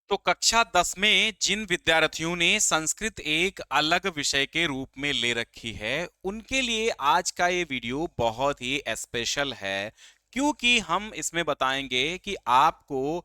तो कक्षा 10 में जिन विद्यार्थियों ने संस्कृत एक अलग विषय के रूप में ले रखी है, उनके लिए आज का ये वीडियो बहुत ही स्पेशल है, क्योंकि हम इसमें बताएंगे कि आपको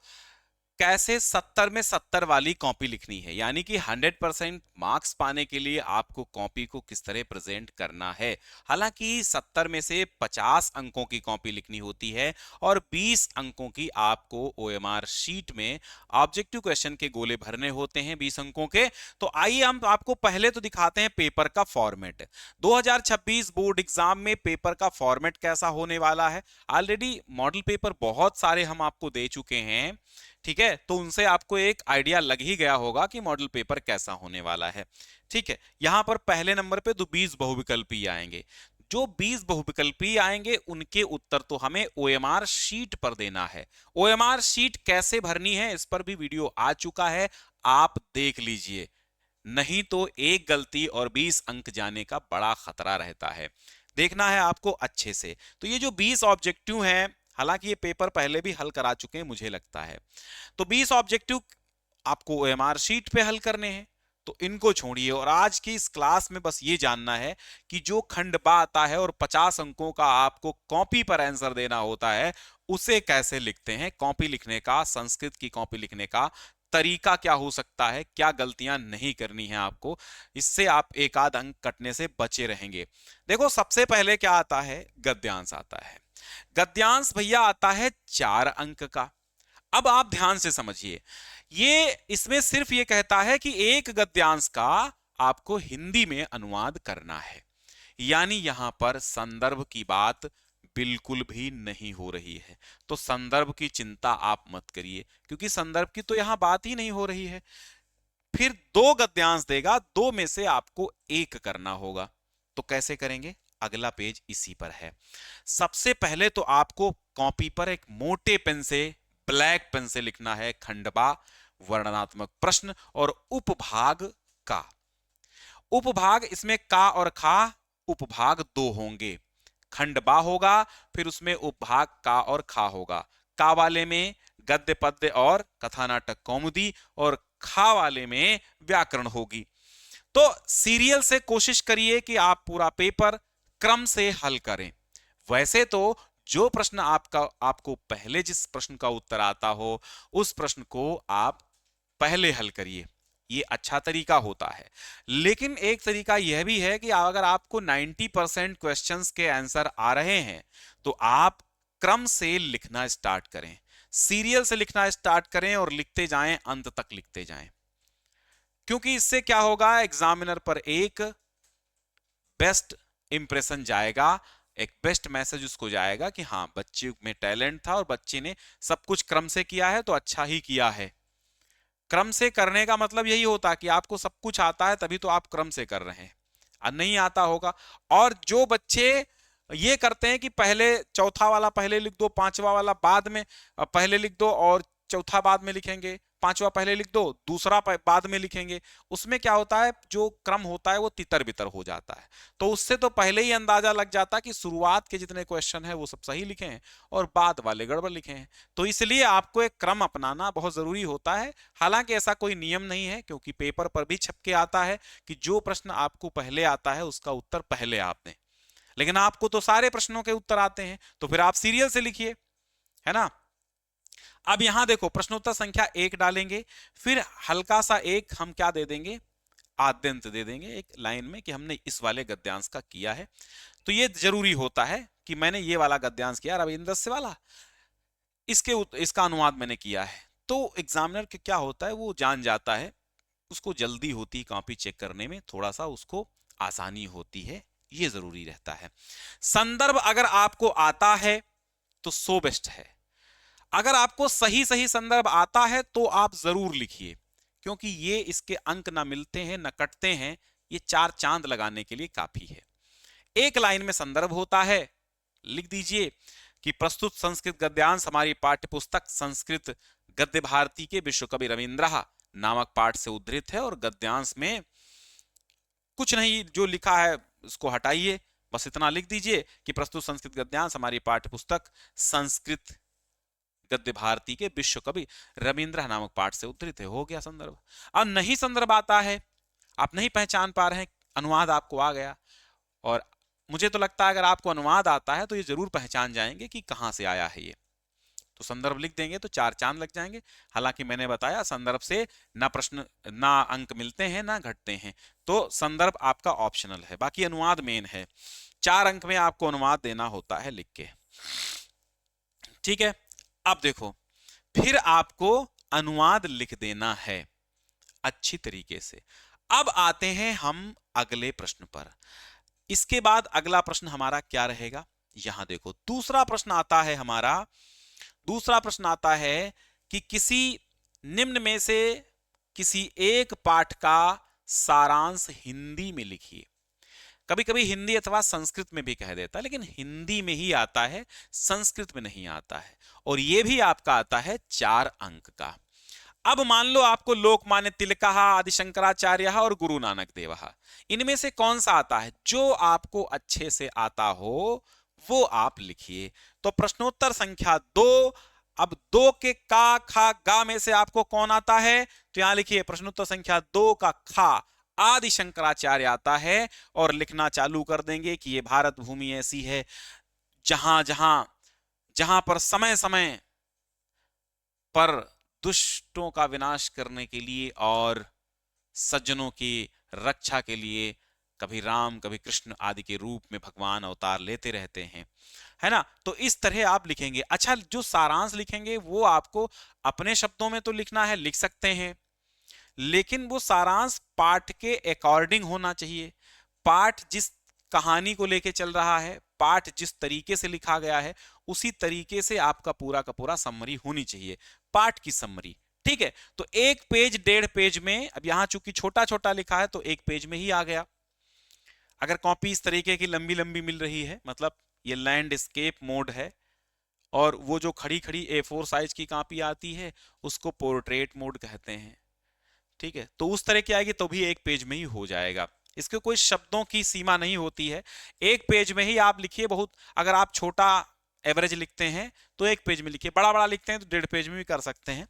कैसे 70 में 70 वाली कॉपी लिखनी है। यानी कि 100% मार्क्स पाने के लिए आपको कॉपी को किस तरह प्रेजेंट करना है। हालांकि 70 में से 50 अंकों की कॉपी लिखनी होती है और 20 अंकों की आपको ओएमआर शीट में ऑब्जेक्टिव क्वेश्चन के गोले भरने होते हैं 20 अंकों के। तो आइए हम आपको पहले तो दिखाते हैं पेपर का फॉर्मेट। 2026 बोर्ड एग्जाम में पेपर का फॉर्मेट कैसा होने वाला है। ऑलरेडी मॉडल पेपर बहुत सारे हम आपको दे चुके हैं, ठीक है, तो उनसे आपको एक आइडिया लग ही गया होगा कि मॉडल पेपर कैसा होने वाला है। ठीक है, यहां पर पहले नंबर पे तो 20 बहुविकल्पी आएंगे। जो 20 बहुविकल्पी आएंगे उनके उत्तर तो हमें ओएमआर शीट पर देना है। ओएमआर शीट कैसे भरनी है इस पर भी वीडियो आ चुका है, आप देख लीजिए, नहीं तो एक गलती और 20 अंक जाने का बड़ा खतरा रहता है। देखना है आपको अच्छे से। तो ये जो 20 ऑब्जेक्टिव हैं, हालांकि ये पेपर पहले भी हल करा चुके हैं मुझे लगता है, तो 20 ऑब्जेक्टिव आपको ओएमआर शीट पे हल करने हैं। तो इनको छोड़िए और आज की इस क्लास में बस ये जानना है कि जो खंड बा आता है और 50 अंकों का आपको कॉपी पर आंसर देना होता है, उसे कैसे लिखते हैं। कॉपी लिखने का, संस्कृत की कॉपी लिखने का तरीका क्या हो सकता है, क्या गलतियां नहीं करनी है आपको, इससे आप एक आध अंक कटने से बचे रहेंगे। देखो, सबसे पहले क्या आता है, गद्यांश आता है। गद्यांश भैया आता है 4 अंक का। अब आप ध्यान से समझिए, ये इसमें सिर्फ ये कहता है कि एक गद्यांश का आपको हिंदी में अनुवाद करना है। यानी यहां पर संदर्भ की बात बिल्कुल भी नहीं हो रही है। तो संदर्भ की चिंता आप मत करिए, क्योंकि संदर्भ की तो यहां बात ही नहीं हो रही है। फिर 2 गद्यांश देगा, 2 में से आपको एक करना होगा। तो कैसे करेंगे, अगला पेज इसी पर है। सबसे पहले तो आपको कॉपी पर एक मोटे पेन से, ब्लैक पेन से लिखना है खंडबा, वर्णनात्मक प्रश्न और उपभाग का। उपभाग, इसमें का और खा उपभाग 2 होंगे। खंडबा होगा, फिर उसमें उपभाग का और खा होगा। का वाले में गद्य पद्य और कथा नाटक कौमुदी, और खा वाले में व्याकरण होगी। तो सीरियल से कोशिश करिए कि आप पूरा पेपर क्रम से हल करें। वैसे तो जो प्रश्न आपको पहले जिस प्रश्न का उत्तर आता हो, उस प्रश्न को आप पहले हल करिए, ये अच्छा तरीका होता है। लेकिन एक तरीका यह भी है कि अगर आपको 90% क्वेश्चंस के आंसर आ रहे हैं, तो आप क्रम से लिखना स्टार्ट करें, सीरियल से लिखना स्टार्ट करें और लिखते जाएं, अंत तक लिखते जाएं। क्योंकि इससे क्या होगा, एग्जामिनर पर एक बेस्ट इंप्रेशन जाएगा, एक बेस्ट मैसेज उसको जाएगा कि हाँ, बच्चे में टैलेंट था और बच्चे ने सब कुछ क्रम से किया है, तो अच्छा ही किया है। क्रम से करने का मतलब यही होता है कि आपको सब कुछ आता है, तभी तो आप क्रम से कर रहे हैं, नहीं आता होगा। और जो बच्चे ये करते हैं कि पहले चौथा वाला पहले लिख दो, पांचवा वाला बाद में पहले लिख दो, और चौथा बाद में लिखेंगे, पांचवा पहले लिख दो, दूसरा बाद में लिखेंगे, उसमें क्या होता है, जो क्रम होता है वो तितर बितर हो जाता है। तो उससे तो पहले ही अंदाजा लग जाता है कि शुरुआत के जितने क्वेश्चन है वो सब सही लिखे हैं और बाद वाले गड़बड़ लिखे हैं। तो इसलिए आपको एक क्रम अपनाना बहुत जरूरी होता है। हालांकि ऐसा कोई नियम नहीं है, क्योंकि पेपर पर भी छप के आता है कि जो प्रश्न आपको पहले आता है उसका उत्तर पहले आप दें। लेकिन आपको तो सारे प्रश्नों के उत्तर आते हैं, तो फिर आप सीरियल से लिखिए, है ना। अब यहां देखो, प्रश्नोत्तर संख्या 1 डालेंगे, फिर हल्का सा एक हम क्या दे देंगे, आद्यंत दे देंगे एक लाइन में कि हमने इस वाले गद्यांश का किया है। तो ये जरूरी होता है कि मैंने ये वाला गद्यांश किया, रविंद्र से वाला, इसका अनुवाद मैंने किया है। तो एग्जामिनर के क्या होता है, वो जान जाता है, उसको जल्दी होती है कॉपी चेक करने में, थोड़ा सा उसको आसानी होती है, ये जरूरी रहता है। संदर्भ अगर आपको आता है तो सो बेस्ट है। अगर आपको सही सही संदर्भ आता है तो आप जरूर लिखिए, क्योंकि ये इसके अंक ना मिलते हैं ना कटते हैं, ये 4 चांद लगाने के लिए काफी है। एक लाइन में संदर्भ होता है, लिख दीजिए कि प्रस्तुत संस्कृत गद्यांश हमारी पाठ्य पुस्तक संस्कृत गद्य भारती के विश्व कवि रविंद्र नामक पाठ से उद्धृत है, और गद्यांश में कुछ नहीं, जो लिखा है उसको हटाइए, बस इतना लिख दीजिए कि प्रस्तुत संस्कृत गद्यांश हमारी पाठ्य पुस्तक संस्कृत गद्य भारती के विश्व कवि रविंद्र नामक पाठ से उद्धृत है। हो गया संदर्भ। अब नहीं संदर्भ आता है, आप नहीं पहचान पा रहे हैं, अनुवाद आपको आ गया, और मुझे तो लगता है अगर आपको अनुवाद आता है तो ये जरूर पहचान जाएंगे कि कहां से आया है ये। तो संदर्भ लिख देंगे तो 4 चांद लग जाएंगे। हालांकि मैंने बताया संदर्भ से ना प्रश्न ना अंक मिलते हैं ना घटते हैं, तो संदर्भ आपका ऑप्शनल है, बाकी अनुवाद मेन है। 4 अंक में आपको अनुवाद देना होता है लिख के। ठीक है, अब देखो, फिर आपको अनुवाद लिख देना है अच्छी तरीके से। अब आते हैं हम अगले प्रश्न पर। इसके बाद अगला प्रश्न हमारा क्या रहेगा, यहां देखो दूसरा प्रश्न आता है हमारा। दूसरा प्रश्न आता है कि किसी निम्न में से किसी एक पाठ का सारांश हिंदी में लिखिए। कभी कभी हिंदी अथवा संस्कृत में भी कह देता है, लेकिन हिंदी में ही आता है, संस्कृत में नहीं आता है, और यह भी आपका आता है 4 अंक का। अब मान लो आपको लोकमान्य तिलक, आदि शंकराचार्य और गुरु नानक देव, इनमें से कौन सा आता है, जो आपको अच्छे से आता हो वो आप लिखिए। तो प्रश्नोत्तर संख्या 2। अब 2 के का खा गा में से आपको कौन आता है, तो यहां लिखिए प्रश्नोत्तर संख्या 2 का खा आदि शंकराचार्य आता है, और लिखना चालू कर देंगे कि ये भारत भूमि ऐसी है जहां जहां जहां पर समय समय पर दुष्टों का विनाश करने के लिए और सज्जनों की रक्षा के लिए कभी राम कभी कृष्ण आदि के रूप में भगवान अवतार लेते रहते हैं, है ना। तो इस तरह आप लिखेंगे। अच्छा, जो सारांश लिखेंगे वो आपको अपने शब्दों में तो लिखना है, लिख सकते हैं, लेकिन वो सारांश पाठ के अकॉर्डिंग होना चाहिए। पाठ जिस कहानी को लेके चल रहा है, पाठ जिस तरीके से लिखा गया है, उसी तरीके से आपका पूरा का पूरा समरी होनी चाहिए, पाठ की समरी। ठीक है, तो 1 पेज 1.5 पेज में, अब यहां चूंकि छोटा छोटा लिखा है तो 1 पेज में ही आ गया। अगर कॉपी इस तरीके की लंबी लंबी मिल रही है, मतलब ये लैंडस्केप मोड है, और वो जो खड़ी खड़ी A4 साइज की कॉपी आती है उसको पोर्ट्रेट मोड कहते हैं। ठीक है, तो उस तरह की आएगी तो भी 1 पेज में ही हो जाएगा। इसके कोई शब्दों की सीमा नहीं होती है, 1 पेज में ही आप लिखिए। बहुत अगर आप छोटा एवरेज लिखते हैं तो 1 पेज में लिखिए, बड़ा बड़ा लिखते हैं तो 1.5 पेज में भी कर सकते हैं।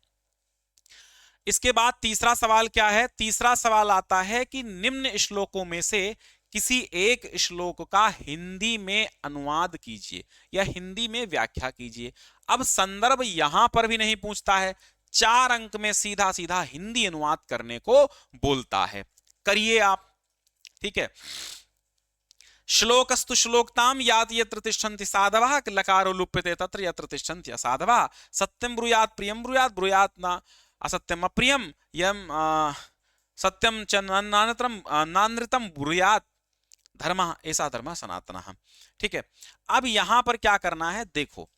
इसके बाद तीसरा सवाल क्या है, तीसरा सवाल आता है कि निम्न श्लोकों में से किसी एक श्लोक का हिंदी में अनुवाद कीजिए या हिंदी में व्याख्या कीजिए। अब संदर्भ यहां पर भी नहीं पूछता है, 4 अंक में सीधा सीधा हिंदी अनुवाद करने को बोलता है, करिए आप। ठीक है, श्लोकस्तु श्लोकताम यात यत्र तिष्ठन्ति साधवः लकारो लुप्यते तत्र यत्र तिष्ठन्ति असाधवः सत्यम ब्रूयात् प्रियम ब्रूयात् ब्रूयात् न असत्यम अप्रियम यम सत्यम च नानृतम ब्रूयात् धर्म, ऐसा धर्म सनातनः। ठीक है, अब यहां पर क्या करना है, देखो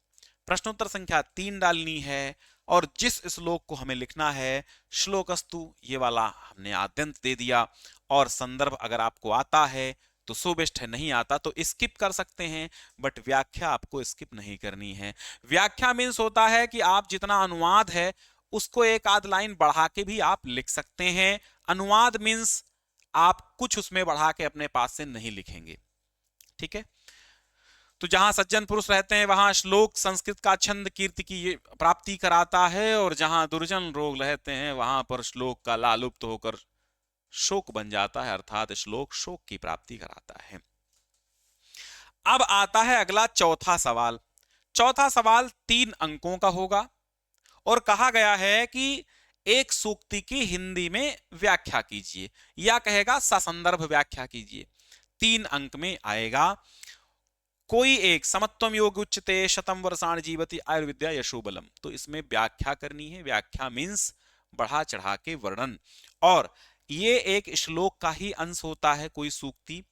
प्रश्नोत्तर संख्या 3 डालनी है, और जिस श्लोक को हमें लिखना है, श्लोकस्तु ये वाला हमने आद्यंत दे दिया, और संदर्भ अगर आपको आता है तो सो बेस्ट है, नहीं आता तो स्किप कर सकते हैं, बट व्याख्या आपको स्किप नहीं करनी है। व्याख्या मीन्स होता है कि आप जितना अनुवाद है उसको 1 आध लाइन बढ़ा के भी आप लिख सकते हैं। अनुवाद मीन्स आप कुछ उसमें बढ़ा के अपने पास से नहीं लिखेंगे। ठीक है, तो जहां सज्जन पुरुष रहते हैं वहां श्लोक संस्कृत का छंद कीर्ति की प्राप्ति कराता है, और जहां दुर्जन लोग रहते हैं वहां पर श्लोक का लालुप्त होकर शोक बन जाता है, अर्थात श्लोक शोक की प्राप्ति कराता है। अब आता है अगला चौथा सवाल। चौथा सवाल 3 अंकों का होगा, और कहा गया है कि एक सूक्ति की हिंदी में व्याख्या कीजिए, या कहेगा ससंदर्भ व्याख्या कीजिए। 3 अंक में आएगा। कोई एक समत्वम योग उच्चते शतम वर्षाण जीवति आयुर्विद्या यशोबलम, तो इसमें व्याख्या करनी है। व्याख्या मीन्स बढ़ा चढ़ा के वर्णन, और ये एक श्लोक का ही अंश होता है, कोई सूक्ति।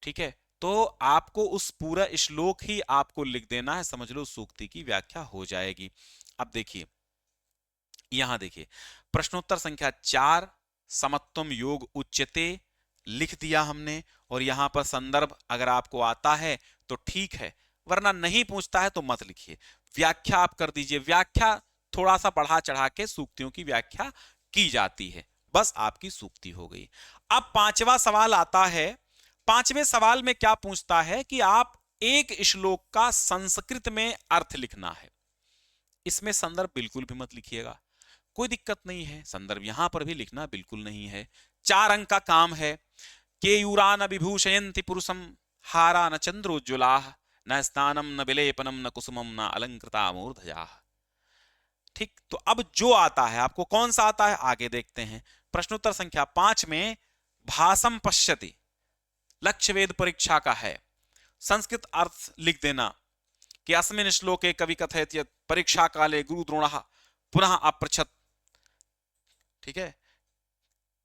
ठीक है, तो आपको उस पूरा श्लोक ही आपको लिख देना है, समझ लो सूक्ति की व्याख्या हो जाएगी। अब देखिए, यहां देखिए प्रश्नोत्तर संख्या 4 समत्वम योग उच्यते लिख दिया हमने, और यहां पर संदर्भ अगर आपको आता है तो ठीक है, वरना नहीं पूछता है तो मत लिखिए। व्याख्या आप कर दीजिए, व्याख्या थोड़ा सा बढ़ा चढ़ा के सूक्तियों की व्याख्या की जाती है, बस आपकी सूक्ति हो गई। अब 5वां सवाल आता है। 5वें सवाल में क्या पूछता है कि आप एक श्लोक का संस्कृत में अर्थ लिखना है। इसमें संदर्भ बिल्कुल भी मत लिखिएगा, कोई दिक्कत नहीं है, संदर्भ यहां पर भी लिखना बिल्कुल नहीं है। 4 अंक का काम है। केयूरा न विभूषयन्ति पुरुषम हारा न चंद्रोज्ज्वलाः न स्नानम न विलेपनम न कुसुमम न अलंकृता मूर्धजाः। ठीक, तो अब जो आता है आपको, कौन सा आता है आगे देखते हैं। प्रश्नोत्तर संख्या 5 में भासम पश्यति लक्ष्य वेद परीक्षा का है। संस्कृत अर्थ लिख देना कि अस्मिन् श्लोके कवि कथयति यत् परीक्षा काले गुरु द्रोणः पुनः अपृच्छत्। ठीक है,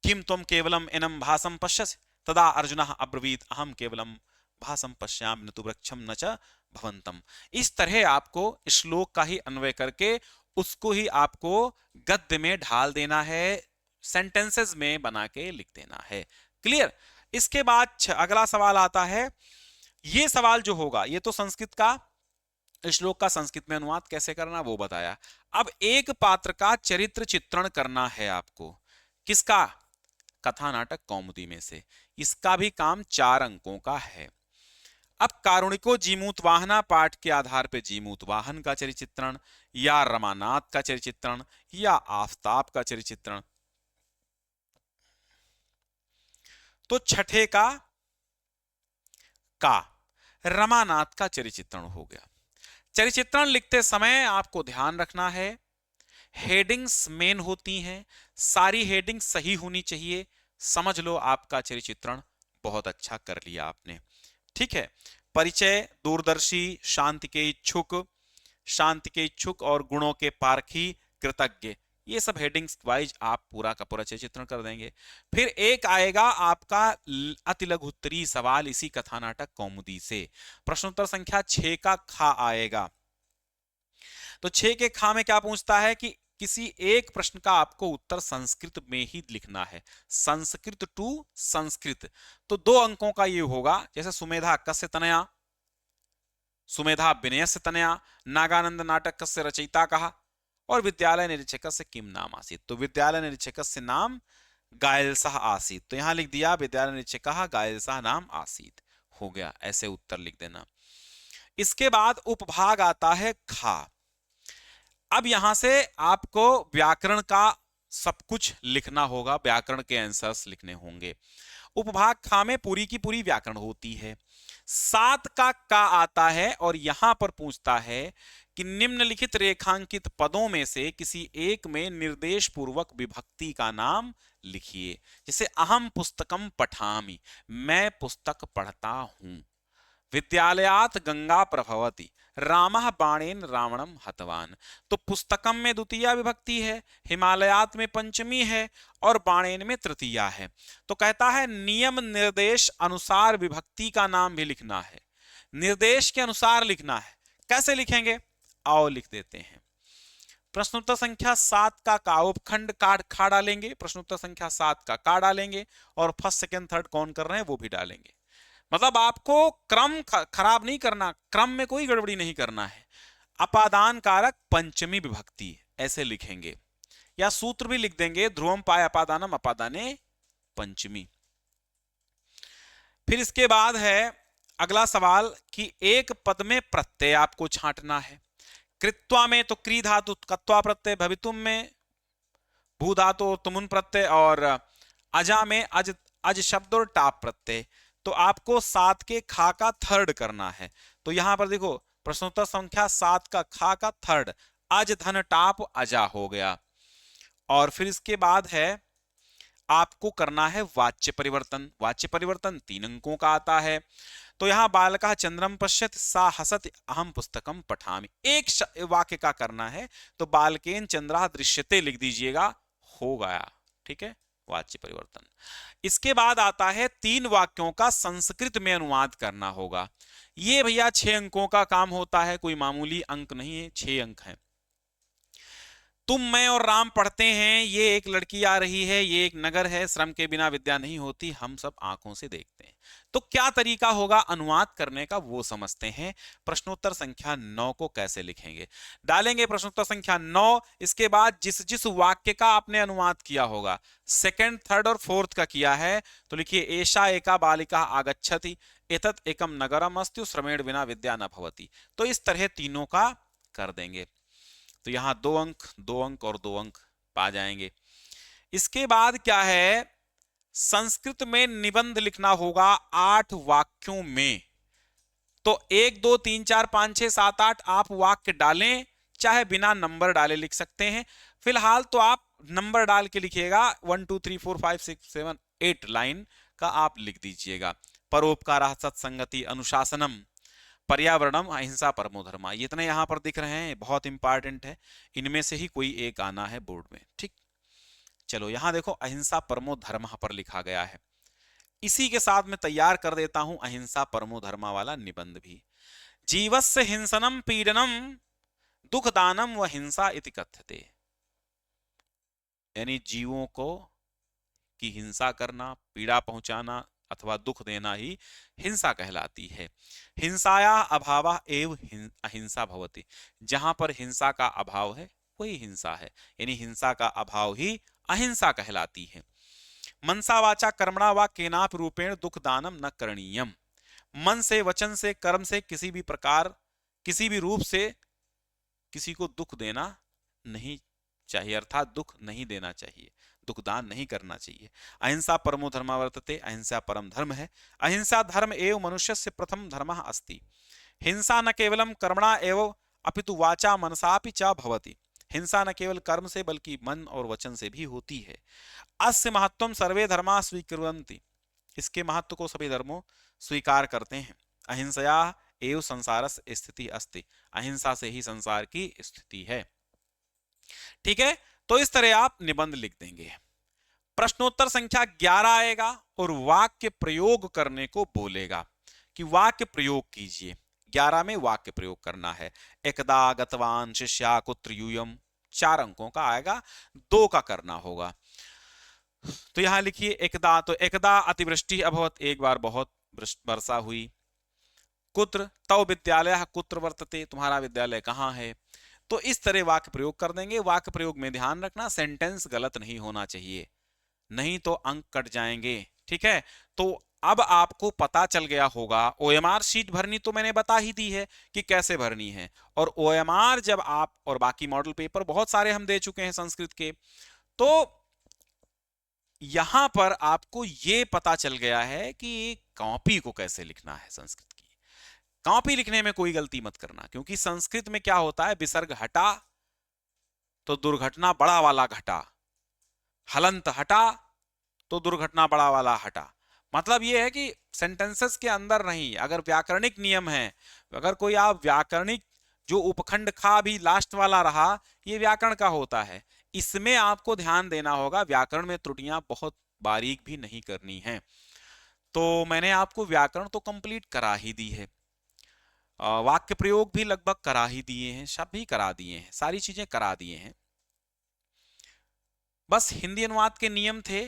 किम तुम केवलम एनम भासम पश्यसि तदा अर्जुनः अब्रवीत अहम केवलम भासम पश्यामि न तु वृक्षम न च भवन्तम। इस तरह आपको श्लोक का ही अन्वय करके उसको ही आपको गद्य में ढाल देना है, सेंटेंसेस में बना के लिख देना है। क्लियर। इसके बाद अगला सवाल आता है। ये सवाल जो होगा ये तो संस्कृत का, श्लोक का संस्कृत में अनुवाद कैसे करना वो बताया। अब एक पात्र का चरित्र चित्रण करना है आपको। किसका? कथा नाटक कौमुदी में से। इसका भी काम 4 अंकों का है। अब कारुणिको जीमूत वाहना पाठ के आधार पर जीमूत वाहन का चरित्र चित्रण, या रमानाथ का चरित्र चित्रण, या आफताब का चरित्र चित्रण। तो छठे का रमानाथ का चरित्र चित्रण हो गया। चरित्र चित्रण लिखते समय आपको ध्यान रखना है, हेडिंग्स मेन होती हैं, सारी हेडिंग्स सही होनी चाहिए। समझ लो आपका चरित्र चित्रण बहुत अच्छा कर लिया आपने। ठीक है, परिचय, दूरदर्शी, शांति के इच्छुक और गुणों के पारखी, कृतज्ञ, ये सब हेडिंग्स वाइज आप पूरा का पूरा चित्रण कर देंगे। फिर एक आएगा आपका अति लघु उत्तरीय सवाल इसी कथा नाटक कौमुदी से। प्रश्नोत्तर संख्या 6 का खा आएगा। तो 6 के खा में क्या पूछता है कि किसी एक प्रश्न का आपको उत्तर संस्कृत में ही लिखना है, संस्कृत टू संस्कृत। तो 2 अंकों का ये होगा, जैसे सुमेधा कस्य तनया, सुमेधा विनयस्य तनया, नागानंद नाटक कस्य रचयिता कहा, और विद्यालय निरीक्षक से किम नाम आसीत। तो विद्यालय निरीक्षक से नाम गायलसाह आसीत, तो यहां लिख दिया विद्यालय निरीक्षक गायलसाह नाम आसीत, हो गया। ऐसे उत्तर लिख देना। इसके बाद उपभाग आता है खा। अब यहां से आपको व्याकरण का सब कुछ लिखना होगा, व्याकरण के आंसर्स लिखने होंगे। उपभाग खा में पूरी की पूरी व्याकरण होती है। 7 का आता है और यहां पर पूछता है कि निम्नलिखित रेखांकित पदों में से किसी एक में निर्देश पूर्वक विभक्ति का नाम लिखिए। जैसे अहम पुस्तकम पठामि, मैं पुस्तक पढ़ता हूं। विद्यालयात गंगा प्रभवति, रामः बाणेन रावणम हतवान। तो पुस्तकम में द्वितीया विभक्ति है, हिमालयात में पंचमी है और बाणेन में तृतीया है। तो कहता है नियम निर्देश अनुसार विभक्ति का नाम भी लिखना है, निर्देश के अनुसार लिखना है। कैसे लिखेंगे आओ लिख देते हैं। प्रश्नोत्तर संख्या 7 का उपखंड खा डालेंगे, प्रश्नोत्तर संख्या 7 का डालेंगे और फर्स्ट सेकंड थर्ड कौन कर रहे हैं वो भी डालेंगे। मतलब आपको क्रम खराब नहीं करना, क्रम में कोई गड़बड़ी नहीं करना है। अपादान कारक पंचमी विभक्ति ऐसे लिखेंगे, या सूत्र भी लिख देंगे ध्रुवम पाय अपादानम अपादाने पंचमी। फिर इसके बाद है अगला सवाल कि एक पद में प्रत्यय आपको छांटना है। कृत्वा में तो क्री धातु कत्वा प्रत्यय, भवितुम में भू धातु तुमुन प्रत्यय, और अजा में अज शब्द और टाप प्रत्यय। तो आपको 7 के खा का थर्ड करना है। तो यहां पर देखो प्रश्नोत्तर संख्या 7 का खा का थर्ड अज धन टाप अजा हो गया। और फिर इसके बाद है आपको करना है वाच्य परिवर्तन। वाच्य परिवर्तन 3 अंकों का आता है। तो यहां बालकः चंद्रम पश्यति सा हसति अहम पुस्तकम पठामि, एक वाक्य का करना है। तो बालकेन चंद्रः दृश्यते लिख दीजिएगा, हो गया। ठीक है, वाच्य परिवर्तन। इसके बाद आता है 3 वाक्यों का संस्कृत में अनुवाद करना होगा। ये भैया 6 अंकों का काम होता है, कोई मामूली अंक नहीं है, 6 अंक हैं। तुम मैं और राम पढ़ते हैं, ये एक लड़की आ रही है, ये एक नगर है, श्रम के बिना विद्या नहीं होती, हम सब आंखों से देखते हैं। तो क्या तरीका होगा अनुवाद करने का वो समझते हैं। प्रश्नोत्तर संख्या 9 को कैसे लिखेंगे, डालेंगे प्रश्नोत्तर संख्या 9। इसके बाद जिस जिस वाक्य का आपने अनुवाद किया होगा, सेकंड थर्ड और फोर्थ का किया है, तो लिखिए एषा एका बालिका आगच्छति, एतत् एकम नगरम अस्ति, श्रमेण बिना विद्या न भवति। तो इस तरह तीनों का कर देंगे। तो यहाँ 2 अंक, 2 अंक और 2 अंक पा जाएंगे। इसके बाद क्या है, संस्कृत में निबंध लिखना होगा 8 वाक्यों में। तो 1 2 3 4 5 6 7 8 आप वाक्य डालें, चाहे बिना नंबर डाले लिख सकते हैं। फिलहाल तो आप नंबर डाल के लिखिएगा, 1 2 3 4 5 6 7 8 लाइन का आप लिख दीजिएगा। परोपकार, सत्संगति, अनुशासनम, पर्यावरणम, अहिंसा, परमो धर्मा, ये इतने यहां पर दिख रहे हैं, बहुत इंपॉर्टेंट है। इनमें से ही कोई एक आना है बोर्ड में, ठीक। चलो यहां देखो, अहिंसा परमो धर्म पर लिखा गया है। इसी के साथ मैं तैयार कर देता हूं अहिंसा परमो धर्मा वाला निबंध भी। जीवस्य हिंसनम पीडनम दुख दानम व हिंसा इति कथ्यते, यानी जीवों को की हिंसा करना, पीड़ा पहुंचाना अथवा दुख देना ही हिंसा कहलाती है। हिंसाया अभावः एव अहिंसा भवति, जहां पर हिंसा का अभाव है वही हिंसा है, यानी हिंसा का अभाव ही अहिंसा कहलाती है। मनसा वाचा कर्मणा वा केनापि रूपेण दुख दानम न करणीयम, मन से, वचन से, कर्म से किसी भी प्रकार, किसी भी रूप से किसी को दुख देना नहीं चाहिए, अर्थात दुख नहीं देना चाहिए, दुखदान नहीं करना चाहिए। अहिंसा परमो धर्म वर्तते, अहिंसा परम धर्म है। अहिंसा धर्म एव मनुष्यस्य प्रथम धर्मः अस्ति। हिंसा न केवलम कर्मणा एव अपितु वाचा मनसापि च भवति। हिंसा न केवल कर्म से बल्कि मन और वचन से भी होती है। अस्य महत्वम सर्वे धर्मा स्वीकुर्वन्ति, इसके महत्व को सभी धर्मों स्वीकार करते हैं। अहिंसया एव संसारस्य स्थिति अस्ति, अहिंसा से ही संसार की स्थिति है। ठीक है, तो इस तरह आप निबंध लिख देंगे। प्रश्नोत्तर संख्या 11 आएगा और वाक्य प्रयोग करने को बोलेगा कि वाक्य प्रयोग कीजिए। 11 में वाक्य प्रयोग करना है। एकदा गतवान शिष्या कुत्र यूयम, 4 अंकों का आएगा, 2 का करना होगा। तो यहां लिखिए एकदा, तो एकदा अतिवृष्टि अभवत, एक बार बहुत वर्षा हुई। कुत्र, तव विद्यालय कुत्र वर्तते, तुम्हारा विद्यालय कहां है। तो इस तरह वाक्य प्रयोग कर देंगे। वाक्य प्रयोग में ध्यान रखना सेंटेंस गलत नहीं होना चाहिए, नहीं तो अंक कट जाएंगे। ठीक है, तो अब आपको पता चल गया होगा। ओएमआर शीट भरनी तो मैंने बता ही दी है कि कैसे भरनी है, और ओएमआर जब आप, और बाकी मॉडल पेपर बहुत सारे हम दे चुके हैं संस्कृत के, तो यहां पर आपको यह पता चल गया है कि कॉपी को कैसे लिखना है संस्कृत की। कॉपी लिखने में कोई गलती मत करना, क्योंकि संस्कृत में क्या होता है, विसर्ग हटा तो दुर्घटना बड़ा वाला घटा, हलंत हटा तो दुर्घटना बड़ा वाला हटा। मतलब यह है कि सेंटेंसेस के अंदर नहीं, अगर व्याकरणिक नियम है, अगर कोई आप व्याकरणिक, जो उपखंड खा भी लास्ट वाला रहा, ये व्याकरण का होता है, इसमें आपको ध्यान देना होगा। व्याकरण में त्रुटियां बहुत बारीक भी नहीं करनी है। तो मैंने आपको व्याकरण तो कंप्लीट करा ही दी है, वाक्य प्रयोग भी लगभग करा ही दिए हैं, शब्द भी करा दिए हैं, सारी चीजें करा दिए हैं। बस हिंदी अनुवाद के नियम थे,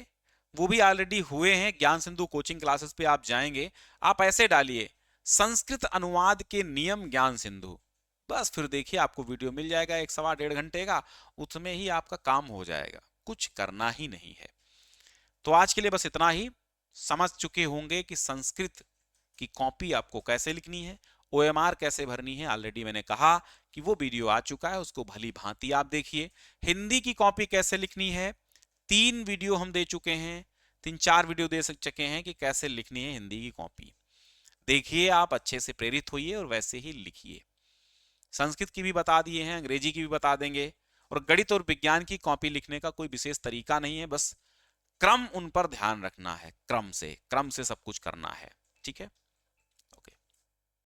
वो भी ऑलरेडी हुए हैं। ज्ञान सिंधु कोचिंग क्लासेस पे आप जाएंगे, आप ऐसे डालिए संस्कृत अनुवाद के नियम ज्ञान सिंधु, बस फिर देखिए आपको वीडियो मिल जाएगा 1 सवा 1.5 घंटे का, उसमें ही आपका काम हो जाएगा, कुछ करना ही नहीं है। तो आज के लिए बस इतना ही। समझ चुके होंगे कि संस्कृत की कॉपी आपको कैसे लिखनी है, ओएमआर कैसे भरनी है, ऑलरेडी मैंने कहा कि वो वीडियो आ चुका है, उसको भली भांति आप देखिए। हिंदी की कॉपी कैसे लिखनी है, 3 वीडियो हम दे चुके हैं, 3-4 वीडियो दे चुके हैं कि कैसे लिखनी है हिंदी की कॉपी। देखिए, आप अच्छे से प्रेरित होइए और वैसे ही लिखिए। संस्कृत की भी बता दिए हैं, अंग्रेजी की भी बता देंगे, और गणित और विज्ञान की कॉपी लिखने का कोई विशेष तरीका नहीं है, बस क्रम उन पर ध्यान रखना है, क्रम से सब कुछ करना है। ठीक है।